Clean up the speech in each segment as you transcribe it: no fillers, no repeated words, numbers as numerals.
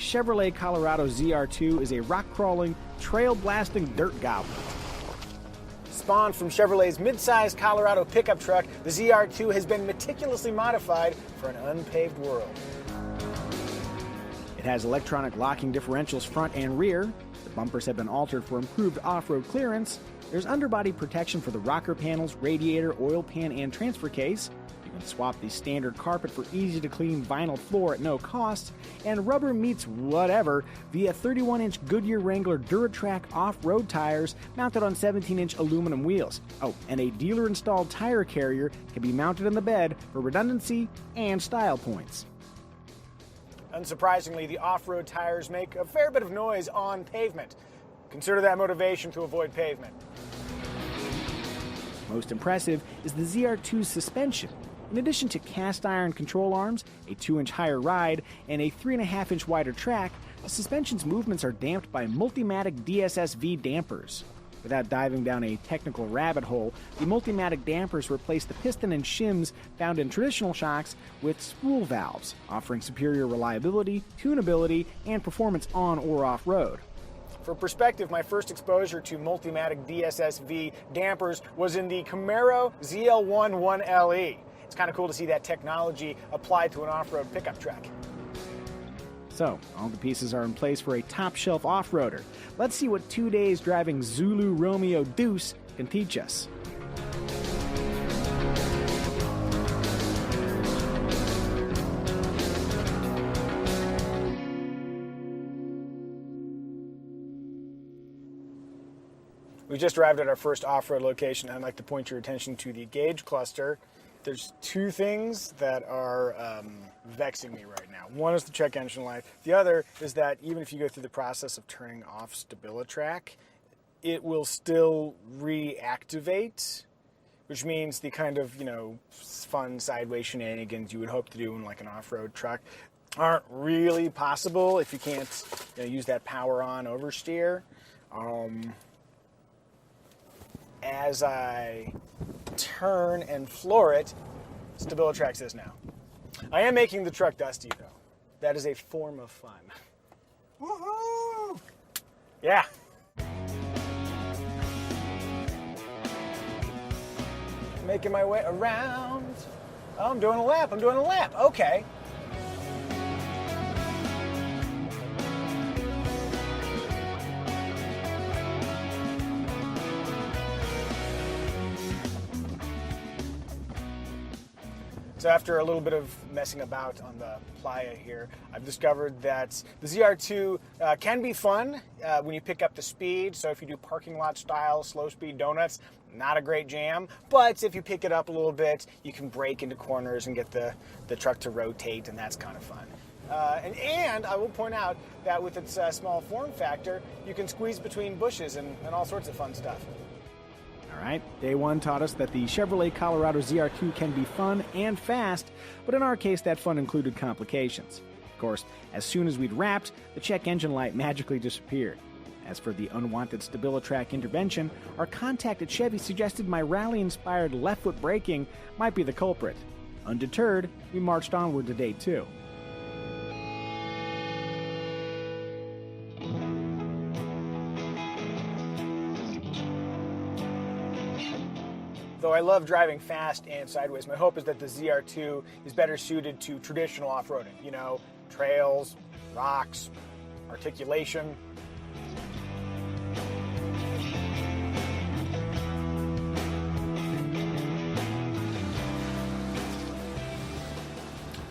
Chevrolet Colorado ZR2 is a rock-crawling, trail-blasting dirt goblin. Spawned from Chevrolet's mid-sized Colorado pickup truck, the ZR2 has been meticulously modified for an unpaved world. It has electronic locking differentials front and rear. The bumpers have been altered for improved off-road clearance. There's underbody protection for the rocker panels, radiator, oil pan, and transfer case. You can swap the standard carpet for easy-to-clean vinyl floor at no cost. And rubber meets whatever via 31-inch Goodyear Wrangler DuraTrack off-road tires mounted on 17-inch aluminum wheels. Oh, and a dealer-installed tire carrier can be mounted in the bed for redundancy and style points. Unsurprisingly, the off-road tires make a fair bit of noise on pavement. Consider that motivation to avoid pavement. Most impressive is the ZR2's suspension. In addition to cast iron control arms, a 2-inch higher ride, and a 3.5-inch wider track, the suspension's movements are damped by Multimatic DSSV dampers. Without diving down a technical rabbit hole, the Multimatic dampers replace the piston and shims found in traditional shocks with spool valves, offering superior reliability, tunability, and performance on or off-road. For perspective, my first exposure to Multimatic DSSV dampers was in the Camaro ZL1 1LE. It's kind of cool to see that technology applied to an off-road pickup truck. So, all the pieces are in place for a top-shelf off-roader. Let's see what 2 days driving Zulu Romeo Deuce can teach us. We just arrived at our first off-road location, and I'd like to point your attention to the gauge cluster. There's two things that are vexing me right now. One is the check engine light. The other is that even if you go through the process of turning off StabiliTrak, it will still reactivate, which means the kind of, fun sideways shenanigans you would hope to do in like an off-road truck aren't really possible if you can't use that power on oversteer. As I turn and floor it, StabiliTrak says no. I am making the truck dusty, though. That is a form of fun. Woohoo! Yeah. Making my way around. Oh, I'm doing a lap. Okay. So after a little bit of messing about on the playa here, I've discovered that the ZR2 can be fun when you pick up the speed. So if you do parking lot style, slow speed donuts, not a great jam. But if you pick it up a little bit, you can brake into corners and get the truck to rotate, and that's kind of fun. And I will point out that with its small form factor, you can squeeze between bushes and all sorts of fun stuff. All right, day one taught us that the Chevrolet Colorado ZR2 can be fun and fast, but in our case, that fun included complications. Of course, as soon as we'd wrapped, the check engine light magically disappeared. As for the unwanted StabiliTrak intervention, our contact at Chevy suggested my rally-inspired left-foot braking might be the culprit. Undeterred, we marched onward to day two. Though I love driving fast and sideways, my hope is that the ZR2 is better suited to traditional off-roading. Trails, rocks, articulation.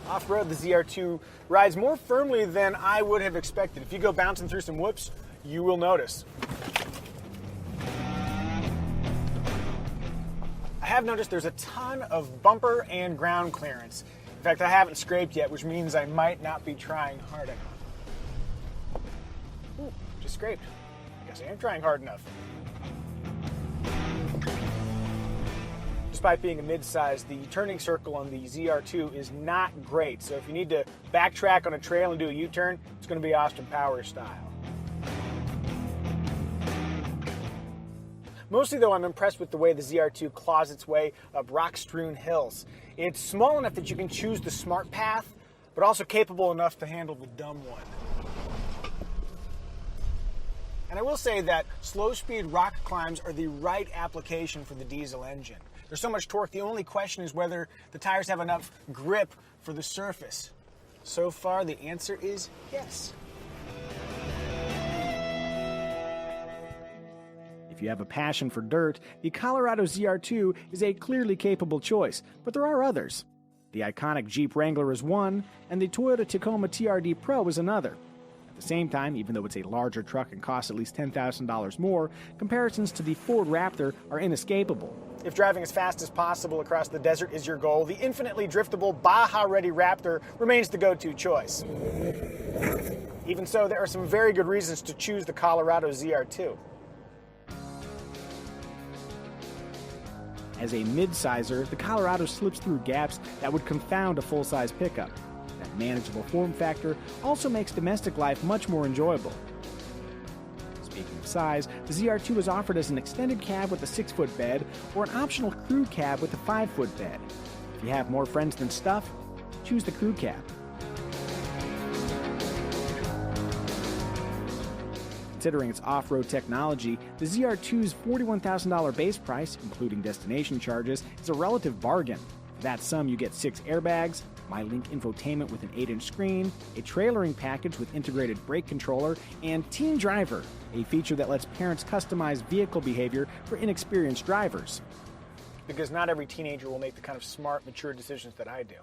Off-road, the ZR2 rides more firmly than I would have expected. If you go bouncing through some whoops, you will notice. I have noticed there's a ton of bumper and ground clearance. In fact, I haven't scraped yet, which means I might not be trying hard enough. Ooh, just scraped. I guess I am trying hard enough. Despite being a mid-size, the turning circle on the ZR2 is not great. So if you need to backtrack on a trail and do a U-turn, it's going to be Austin Powers style. Mostly, though, I'm impressed with the way the ZR2 claws its way up rock-strewn hills. It's small enough that you can choose the smart path, but also capable enough to handle the dumb one. And I will say that slow-speed rock climbs are the right application for the diesel engine. There's so much torque, the only question is whether the tires have enough grip for the surface. So far, the answer is yes. If you have a passion for dirt, the Colorado ZR2 is a clearly capable choice, but there are others. The iconic Jeep Wrangler is one, and the Toyota Tacoma TRD Pro is another. At the same time, even though it's a larger truck and costs at least $10,000 more, comparisons to the Ford Raptor are inescapable. If driving as fast as possible across the desert is your goal, the infinitely driftable Baja-ready Raptor remains the go-to choice. Even so, there are some very good reasons to choose the Colorado ZR2. As a mid-sizer, the Colorado slips through gaps that would confound a full-size pickup. That manageable form factor also makes domestic life much more enjoyable. Speaking of size, the ZR2 is offered as an extended cab with a 6-foot bed or an optional crew cab with a 5-foot bed. If you have more friends than stuff, choose the crew cab. Considering its off-road technology, the ZR2's $41,000 base price, including destination charges, is a relative bargain. For that sum, you get 6 airbags, MyLink infotainment with an 8-inch screen, a trailering package with integrated brake controller, and Teen Driver, a feature that lets parents customize vehicle behavior for inexperienced drivers. Because not every teenager will make the kind of smart, mature decisions that I do.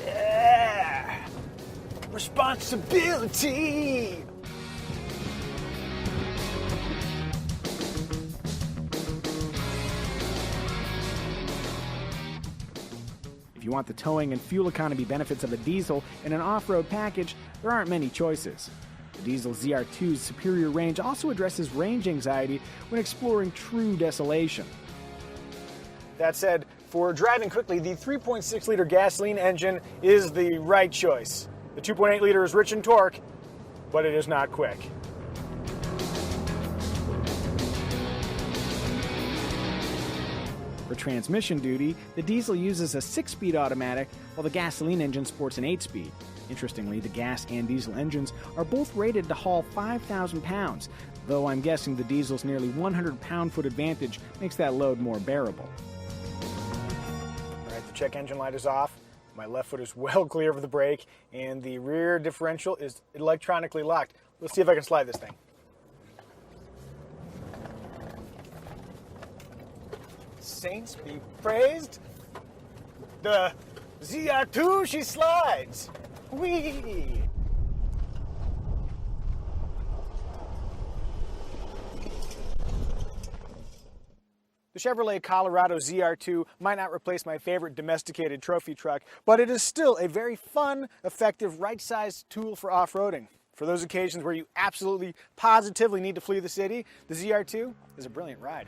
Yeah! Responsibility! If you want the towing and fuel economy benefits of a diesel in an off-road package, there aren't many choices. The diesel ZR2's superior range also addresses range anxiety when exploring true desolation. That said, for driving quickly, the 3.6-liter gasoline engine is the right choice. The 2.8-liter is rich in torque, but it is not quick. For transmission duty, the diesel uses a 6-speed automatic, while the gasoline engine sports an 8-speed. Interestingly, the gas and diesel engines are both rated to haul 5,000 pounds, though I'm guessing the diesel's nearly 100 pound-foot advantage makes that load more bearable. All right, the check engine light is off. My left foot is well clear of the brake, and the rear differential is electronically locked. Let's see if I can slide this thing. Saints be praised. The ZR2, she slides. Whee! The Chevrolet Colorado ZR2 might not replace my favorite domesticated trophy truck, but it is still a very fun, effective, right-sized tool for off-roading. For those occasions where you absolutely, positively need to flee the city, the ZR2 is a brilliant ride.